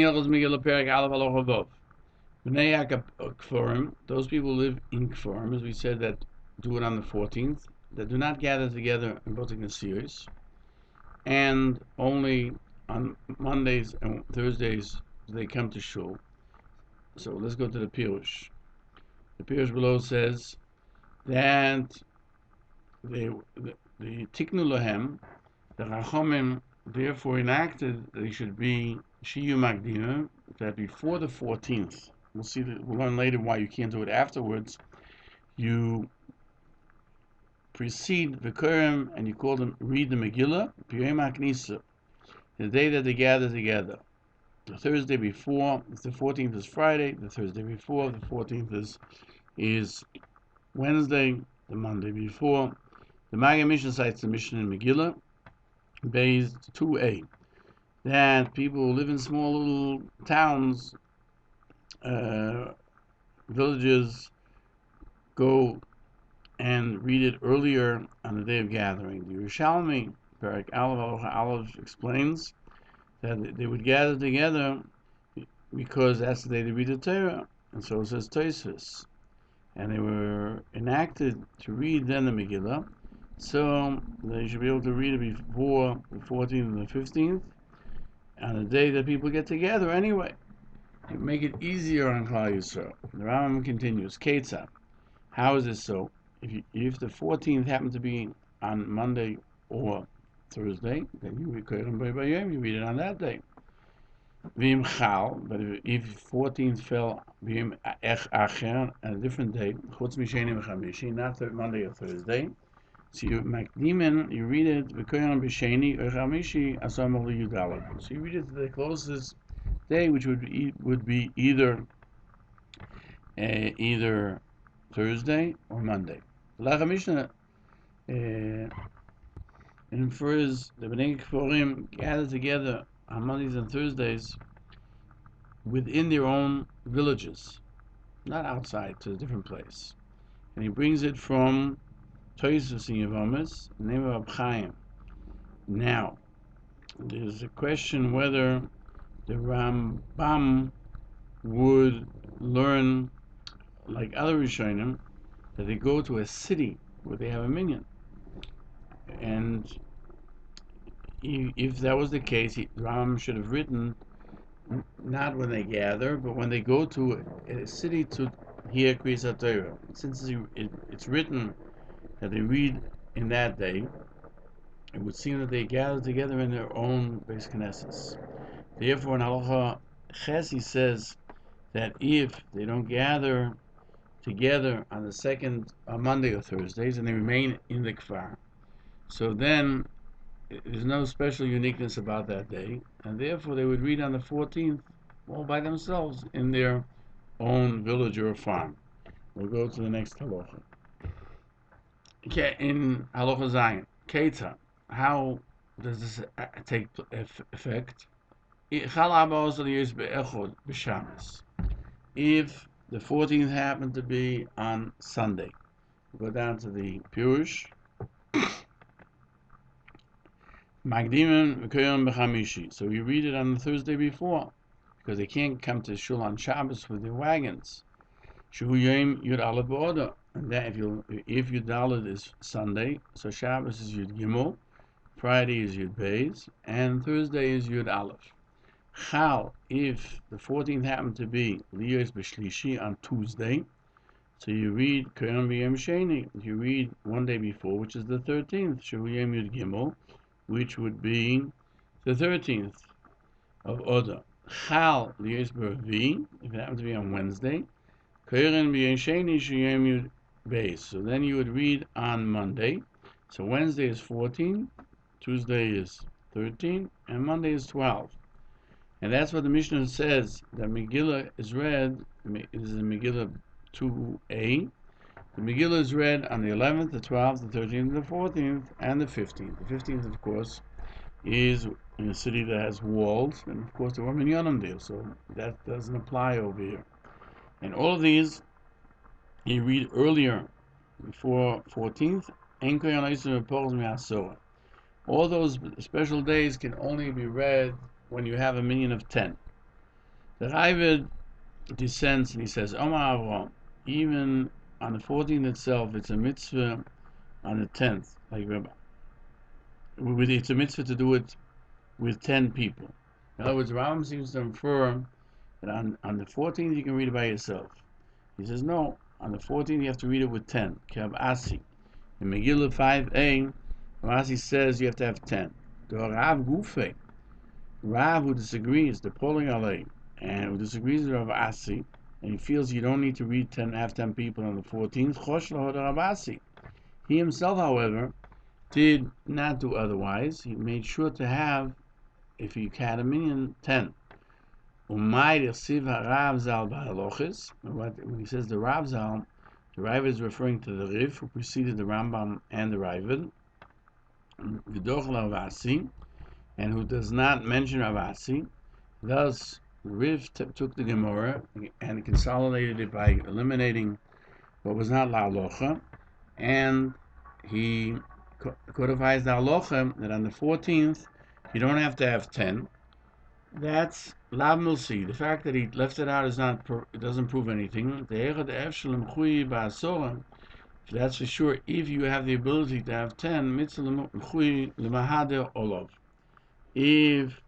Hilchos Megillah Perek Aleph Halacha Vav. Bnei Kforim, those people who live in Kforim, as we said, that do it on the 14th, that do not gather together in both series, and only on Mondays and Thursdays they come to shul. So let's go to the Peirush. The Peirush below says that the Tiknu Lahem, the Rachamim, therefore enacted that they should be shiur magdima, that before the 14th. We'll learn later why you can't do it afterwards. You precede the Purim and you call them, read the Megillah, Purim HaKnisa, the day that they gather together. The Thursday before, if the 14th is Friday, the Thursday before, the 14th is Wednesday, the Monday before. The Maggid Mishnah cites the Mishnah in Megillah, based 2a, that people who live in small little towns, villages, go and read it earlier on the day of gathering. The Yerushalmi, Perek Aleph explains that they would gather together because that's the day they read the Torah, and so says Tosfos. And they were enacted to read then the Megillah, so they should be able to read it before the 14th and the 15th, on the day that people get together anyway. You make it easier on Klal Yisrael. The Rambam continues, Ketzah. How is this so? If the 14th happens to be on Monday or Thursday, then you read you read it on that day. V'im chal, but if 14th fell v'im acher on a different day, chutz misheni v'chamishi, not Monday or Thursday, so you makdimen, you read it v'koyan b'sheni or chamishi asam yudalad. So you read it to the closest day, which would be either Thursday or Monday. The Halacha Mishnah infers the Bnei Kforim gather together on Mondays and Thursdays within their own villages, not outside to a different place. And he brings it from Tosfos in Yevomis, the name of Chaim. Now, there's a question whether the Rambam would learn, like other Rishonim, that they go to a city where they have a minyan. And if that was the case, Rambam should have written not when they gather, but when they go to a city to hear Kriyas HaTorah. Since it's written that they read in that day, it would seem that they gather together in their own Beis Knesses. Therefore, in Halacha Ches, he says that if they don't gather together on the second Monday or Thursdays and they remain in the Kfar, so then there's no special uniqueness about that day, and therefore they would read on the 14th all by themselves in their own village or farm. We'll go to the next halacha. In Halacha Zayin, Keita, how does this take effect? If the 14th happened to be on Sunday, we'll go down to the Peirush. Magdimen v'koyim b'chamishi. So you read it on the Thursday before, because they can't come to shul on Shabbos with their wagons. Shehu yom Yud Aleph b'Oda. And that if Yud Aleph is Sunday, so Shabbos is Yud Gimel, Friday is Yud Beis, and Thursday is Yud Aleph. Chal, if the 14th happened to be Liyos b'Shlishi on Tuesday, so you read Koyim b'Yom Sheni. You read one day before, which is the 13th, Shehu yom Yud Gimel, which would be the 13th of Oda. Chal Liyos b'Revi, if it happened to be on Wednesday, Koyim b'Yom Sheni Sheyom Yud Beis. So then you would read on Monday. So Wednesday is 14, Tuesday is 13, and Monday is 12. And that's what the Mishnah says, that Megillah is read, this is Megillah 2a. The Megillah is read on the 11th, the 12th, the 13th, the 14th, and the 15th. The 15th, of course, is in a city that has walls, and of course there were minyanim there, so that doesn't apply over here. And all of these, you read earlier, before 14th, all those special days can only be read when you have a minyan of 10. The Ravid descends and he says, Omar Avram, even on the 14th itself, it's a mitzvah on the 10th. It's a mitzvah to do it with 10 people. In other words, Rambam seems to infer that on the 14th you can read it by yourself. He says, no, on the 14th you have to read it with 10. K'av Asi. In Megillah 5a, Asi says you have to have 10. The Rav Gufe, Rav who disagrees, the polling alay, and who disagrees with Rav Asi, and he feels you don't need to read 10, have 10 people on the 14th, Chosh Lahod Rav Asi. He himself, however, did not do otherwise. He made sure to have, if he had a minyan, 10. When he says the Rav Zal, the Ravid is referring to the Riv who preceded the Rambam and the Ravid, and who does not mention Rav Asi. Thus, Riv took the Gemara and consolidated it by eliminating what was not La Halacha, and he codifies the Halacha that on the 14th you don't have to have 10. That's Lav Milsi. The fact that he left it out it doesn't prove anything. That's for sure. If you have the ability to have 10, if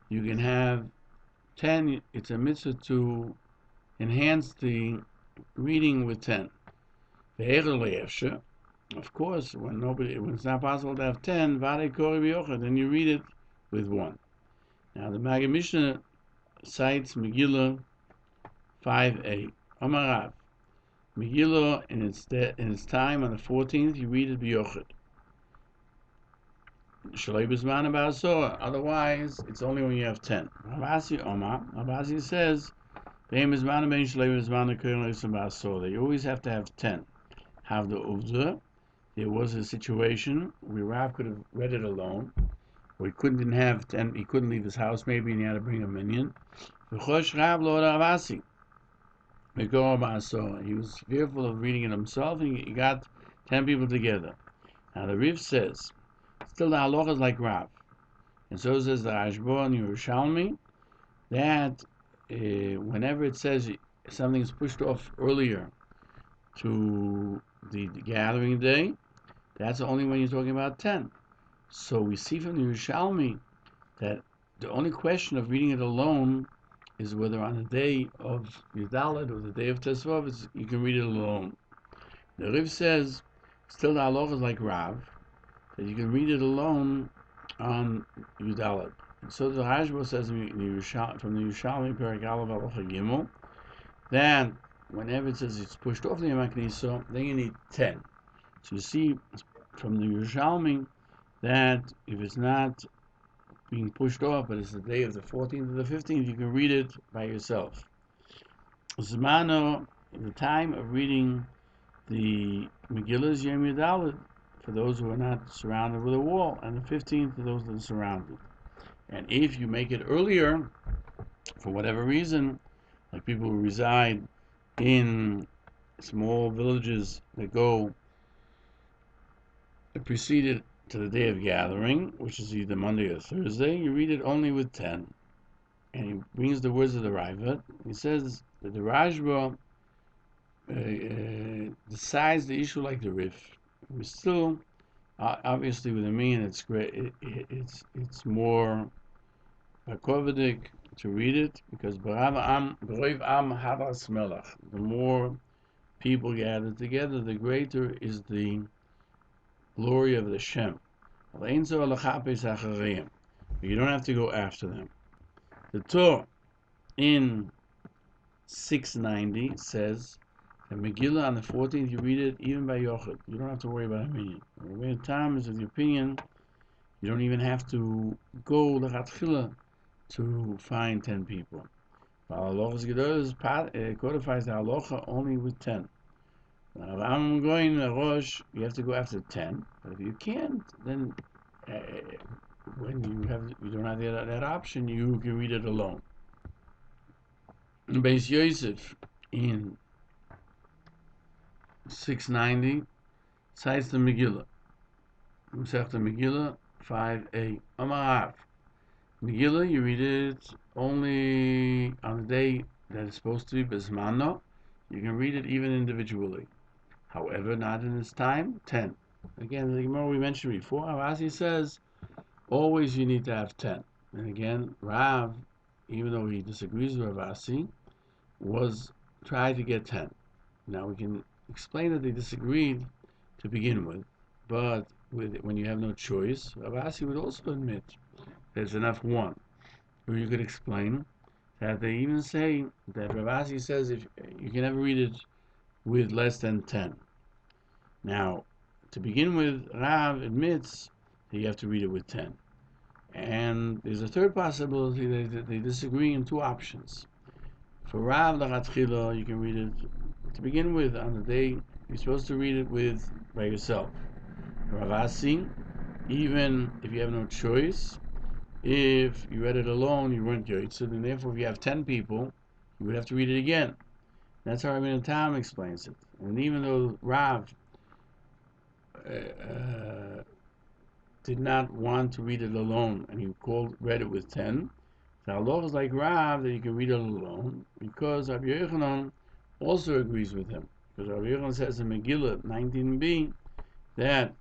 you can have 10, it's a mitzvah to enhance the reading with 10. Of course, when it's not possible to have 10, then you read it with 1. Now the Maggid Mishnah cites Megillah 5a. Amarav. Megillah in its time on the 14th, you read it b'yochid. Otherwise, it's only when you have 10. Rabasi says, you always have to have 10. Have the uvza. There was a situation where Rav could have read it alone, or he couldn't have 10. He couldn't leave his house, maybe, and he had to bring a minion. He was fearful of reading it himself, and he got 10 people together. Now the Riv says, still the halacha is like Rav, and so says the Rashba and Yerushalmi, that whenever it says something is pushed off earlier to the gathering day, that's only when you're talking about 10. So we see from the Yerushalmi that the only question of reading it alone is whether on the day of Yudalet or the day of Tesvav you can read it alone. The Riv says, still the halacha is like Rav, that you can read it alone on Yudalet. And so the Rashba says from the Yerushalmi, Perek Aleph Halacha Gimel, that whenever it says it's pushed off the Yom HaKnisa, then you need 10. So you see from the Yerushalmi that if it's not being pushed off, but it's the day of the 14th or the 15th, you can read it by yourself. Zmano, the time of reading the Megillah is Yom Yudalet, for those who are not surrounded with a wall, and the 15th for those that are surrounded. And if you make it earlier, for whatever reason, like people who reside in small villages that go preceded to the day of gathering, which is either Monday or Thursday, you read it only with 10. And he brings the words of the Ravid. He says that the Rashba decides the issue like the Rif. We still, obviously, with the mean, it's great. It's more kovedik to read it because the more people gather together, the greater is the glory of the Shem. You don't have to go after them. The Torah in 690 says that Megillah on the 14th you read it even by Yochid. You don't have to worry about a meaning. The time is of the opinion you don't even have to go l'chatchila to find 10 people. Hilchos Megillah codifies the halacha only with 10. Now, I'm going to Rosh, you have to go after 10. But if you can't, then when you don't have that option, you can read it alone. Beis Yosef in 690 cites the Megillah. Masechta Megillah 5a. Amarav. Megillah, you read it only on day that is supposed to be Bismano, you can read it even individually. However, not in this time, 10. Again, the Gemara we mentioned before, Ravasi says, always you need to have 10. And again, Rav, even though he disagrees with Ravasi, was tried to get 10. Now we can explain that they disagreed to begin with, but when you have no choice, Ravasi would also admit there's enough 1. Or you could explain that they even say that Ravasi says if you can never read it with less than 10. Now, to begin with, Rav admits that you have to read it with 10. And there's a third possibility that they disagree in 2 options. For Rav Lachatchila, you can read it to begin with on the day you're supposed to read it with by yourself. Ravasi, even if you have no choice, if you read it alone, you weren't yotzei, and therefore if you have 10 people, you would have to read it again. That's how Rabbeinu Tam explains it. And even though Rav did not want to read it alone, and he read it with 10, the halacha is like Rav that you can read it alone, because Rabbi Yochanan also agrees with him. Because Rabbi Yochanan says in Megillah 19b that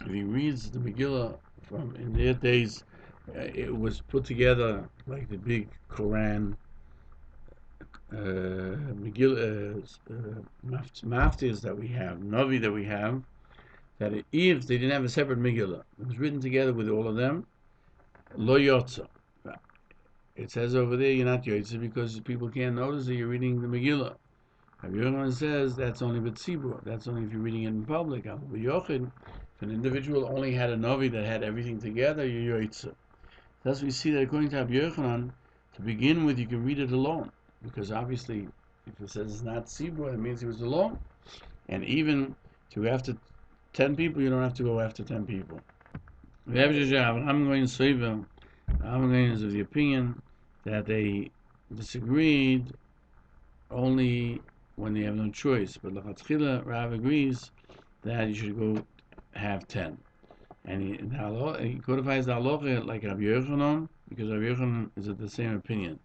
if he reads the Megillah from in their days, it was put together like the big Quran Megillah maftis that we have, Navi that we have, that if they didn't have a separate Megillah, it was written together with all of them, lo yotza. It says over there you're not yotzei because people can't notice that you're reading the Megillah. Rabbi Yochanan says that's only b'tzibur. That's only if you're reading it in public. If an individual only had a Navi that had everything together, you're yotzei. Thus we see that according to Rabbi Yochanan, to begin with, you can read it alone. Because obviously, if it says it's not tzibur, it means he was alone. And even to after 10 people, you don't have to go after 10 people. I'm going is of the opinion that they disagreed only when they have no choice. But Lachatchila, Rav agrees that you should go have 10. And he codifies the halacha like Rabbi Yochanan, because Rabbi Yochanan is of the same opinion.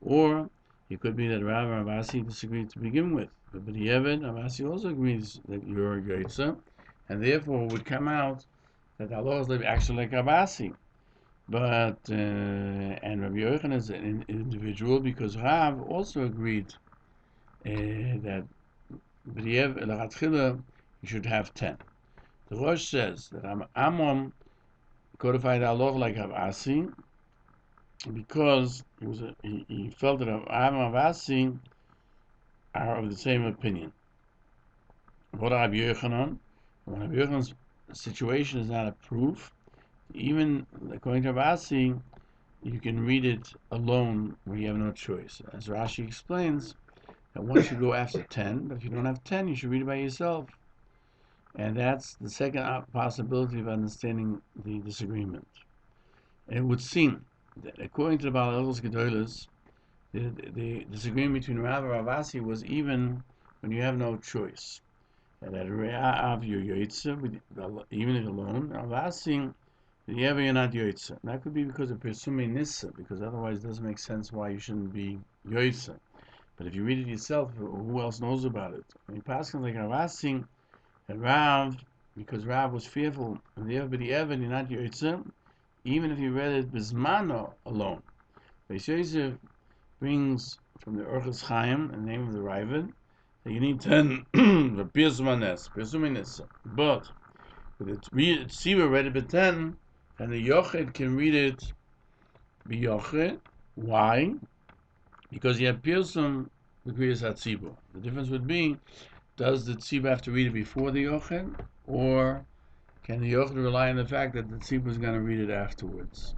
Or it could be that Rav and Ravasi disagreed to begin with. But B'diavad, Ravasi also agrees that you're yotzei, and therefore it would come out that Allah is actually like Ravasi. But and Rabbi Yochanan is an individual because Rav also agreed that B'diavad L'chatchila you should have 10. The Rosh says that Amon codified Allah like Ravasi because he felt that Amon and Ravasi are of the same opinion. What Rabbi Yochanan? When Rabbi Yochanan's situation is not a proof, even according to Ravasi, you can read it alone where you have no choice. As Rashi explains, that once you go after 10, but if you don't have 10, you should read it by yourself. And that's the second possibility of understanding the disagreement. And it would seem that according to the Hilchos Gedolos, the disagreement between Rav and Ravasi was even when you have no choice. And that Rav you're yotzei, even if alone, Ravasi, you're not yotzei. That could be because of Pesumei Nissa, because otherwise it doesn't make sense why you shouldn't be yotzei. But if you read it yourself, who else knows about it? When you pass like Ravasi, and Rav, because Rav was fearful, and the B'diavad you're not yotzei, even if you read it Bismano alone. Beis Yosef brings from the Orchos Chaim, in the name of the Ravid, that you need 10 the Pirsumanes. But with the Tzibur read it by 10, and the Yochid can read it B'Yochid. Why? Because you have Pirsum, the Kriyas HaTzibur. The difference would be, does the Tzibur have to read it before the Yochid, or can the Yochid rely on the fact that the Tzibur is going to read it afterwards?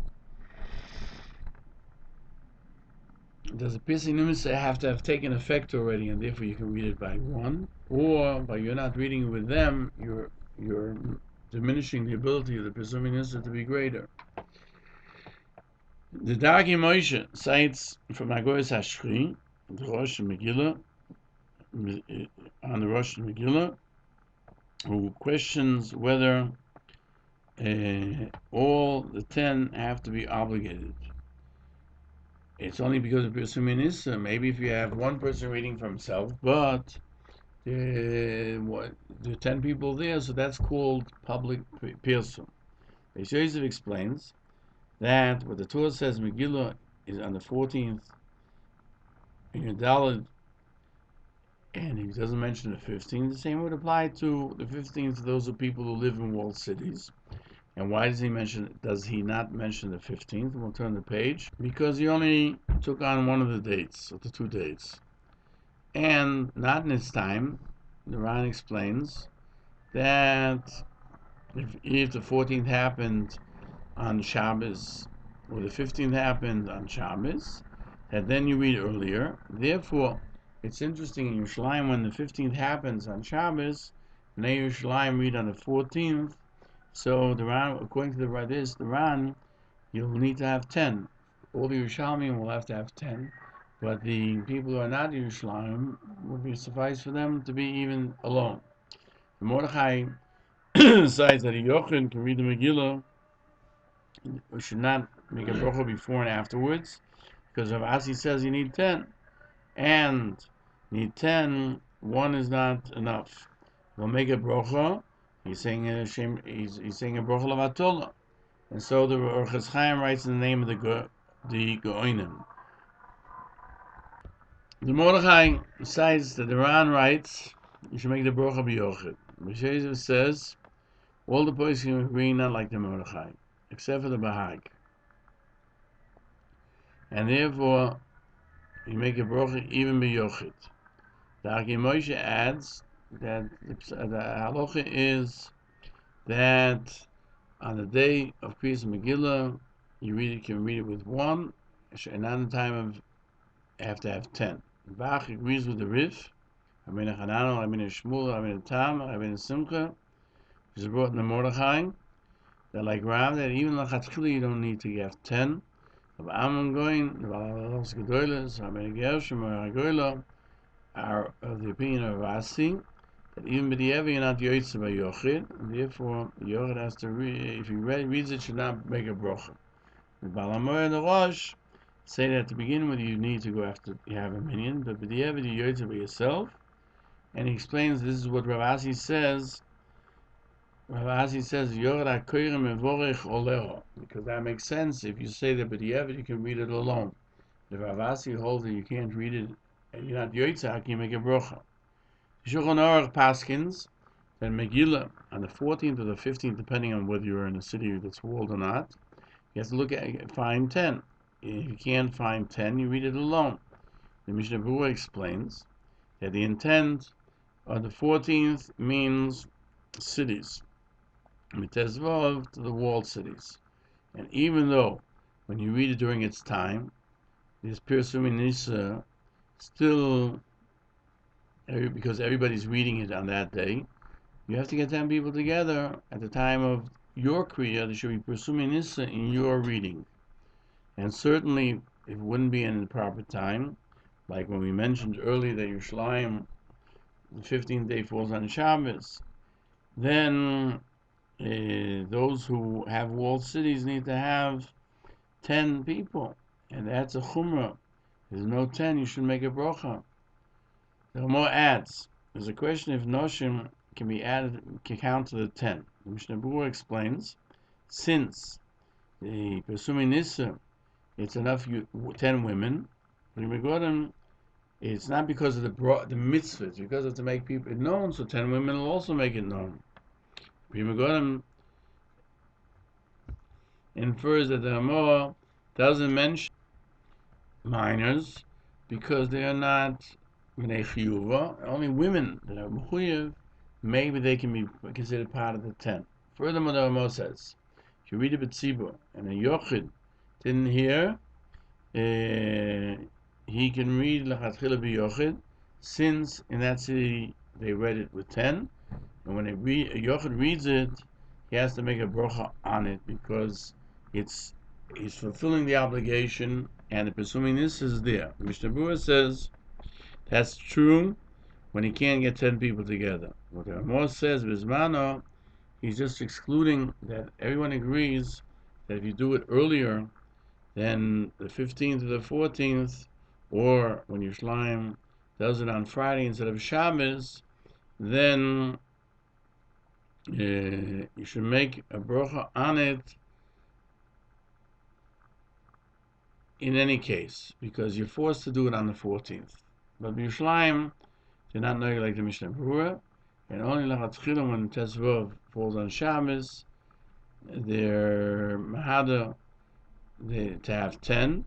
Does the Pirsumanes Nimsa have to have taken effect already, and therefore you can read it by one, or by you're not reading it with them, you're diminishing the ability of the Pirsumanes Nimsa to be greater? The Dargi Moshe cites from Agoras Hashri, the Rosh Megillah, on the Rosh Megillah, who questions whether all the 10 have to be obligated. it's only because of Pirsum Nissa. Maybe if you have one person reading for himself, but there are 10 people there, so that's called public Pirsum. Yosef explains that what the Torah says Megillah is on the 14th in Yudalad, and he doesn't mention the 15th. The same would apply to the 15th to those of people who live in walled cities. And why does he not mention the 15th? We'll turn the page. Because he only took on one of the dates, of the two dates. And not in his time, the Ran explains that if the 14th happened on Shabbos, or the 15th happened on Shabbos, that then you read earlier. Therefore, it's interesting in Yerushalayim when the 15th happens on Shabbos, Bnei Yerushalayim read on the 14th. So the Ran, according to the Ran, you'll need to have 10. All the Yerushalmim will have to have 10, but the people who are not Yerushalayim would be suffice for them to be even alone. The Mordechai decides that a Yochanan can read the Megillah. We should not make a bracha before and afterwards, because Rav Asi says you need 10, and need 10. One is not enough. We'll make a bracha. He's saying a bracha levatula, and so the Orchos Chaim writes in the name of the Goinim. The Mordechai decides that the Ran writes you should make the bracha biyochid. Moshe says all the boys can agree not like the Mordechai, except for the Bahag, and therefore you make a bracha even biyochid. The Arki Moshe adds that the halacha is that on the day of Kriyas Megillah, you can read it with one, and on the time of you have to have 10. Bach agrees with the Rif, Rabbeinu Hanano, Rabbeinu Shmuel, Rabbeinu Tam, Rabbeinu Simcha, which is brought in the Mordechai, that like Rav, that even Lachatchila you don't need to have 10. Rabbi Amon Goin, the Hilchos Megillah, Rabbeinu Gershom, or Hagoyla, are of the opinion of Rasi, that even b'di'evi you're not yoytze by yochid, and therefore the yochid has to if he reads it, should not make a bracha. The Baal HaMaor and the Rosh say that to begin with you need to go after you have a minion, but b'di'evi you yoytze by yourself. And he explains this is what Rav Asi says. Rav Asi says yochid hakoyrem mevorech oleho, because that makes sense. If you say that b'di'evi you can read it alone. The Rav Asi holds that you can't read it and you're not yoytze, how can you make a bracha? Shulchan Aruch paskins that Megillah on the 14th or the 15th, depending on whether you're in a city that's walled or not, you have to find 10. If you can't find 10, you read it alone. The Mishnah Berurah explains that the intent of the 14th means cities, mitezvav to the walled cities, and even though when you read it during its time, this Pirsum Nissa still, because everybody's reading it on that day, you have to get 10 people together at the time of your Kriya. There should be Pirsum Nissa in your reading. And certainly, if it wouldn't be in the proper time, like when we mentioned earlier that Yerushalayim, the 15th day falls on Shabbos, then those who have walled cities need to have 10 people. And that's a chumrah. There's no 10, you should make a bracha. There are more adds. There's a question if Noshim can be added, can count to the 10. The Mishnah Berurah explains, since the Pirsum Nissa, it's enough 10 women, but in it's not because of the mitzvah, it's because of to make people it known, so 10 women will also make it known. Prima infers that the Hamor doesn't mention minors because they are not only women that are mechuyev, maybe they can be considered part of the 10. Furthermore, the Rambam says, if you read a B'tzibur and a Yochid didn't hear, he can read L'chatchila b'Yochid, since in that city they read it with 10, and when a Yochid reads it, he has to make a bracha on it because he's fulfilling the obligation, and the Pirsum Nissa is there. The Mishnah Berurah says that's true when he can't get 10 people together. What the Rambam says, Bismano, he's just excluding that everyone agrees that if you do it earlier, then the 15th to the 14th, or when Yerushalayim does it on Friday instead of Shabbos, then you should make a bracha on it in any case, because you're forced to do it on the 14th. But Yerushalayim, they're not knowing like the Mishnah Berurah, and only Lachatchila when Tesvav falls on Shabbos, they're Mahada to have 10.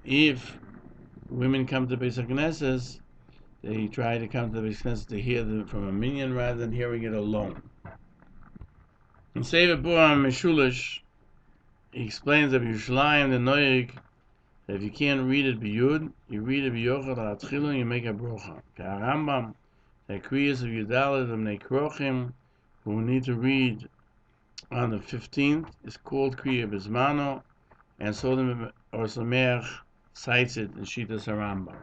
If women come to Beis HaKnesses, they try to come to the Beis HaKnesses to hear them from a minyan rather than hearing it alone. In Sefer Purim Meshulish, he explains that Yerushalayim the Noyeg, that if you can't read it b'yud, you read it b'yochad ha'atchila and you make a brocha. Rambam, the kriyas of Yudalit and Nekrochim, who we need to read on the 15th, is called kriya b'zmano, and so the Hilchos Megillah cites it in Shitas Rambam.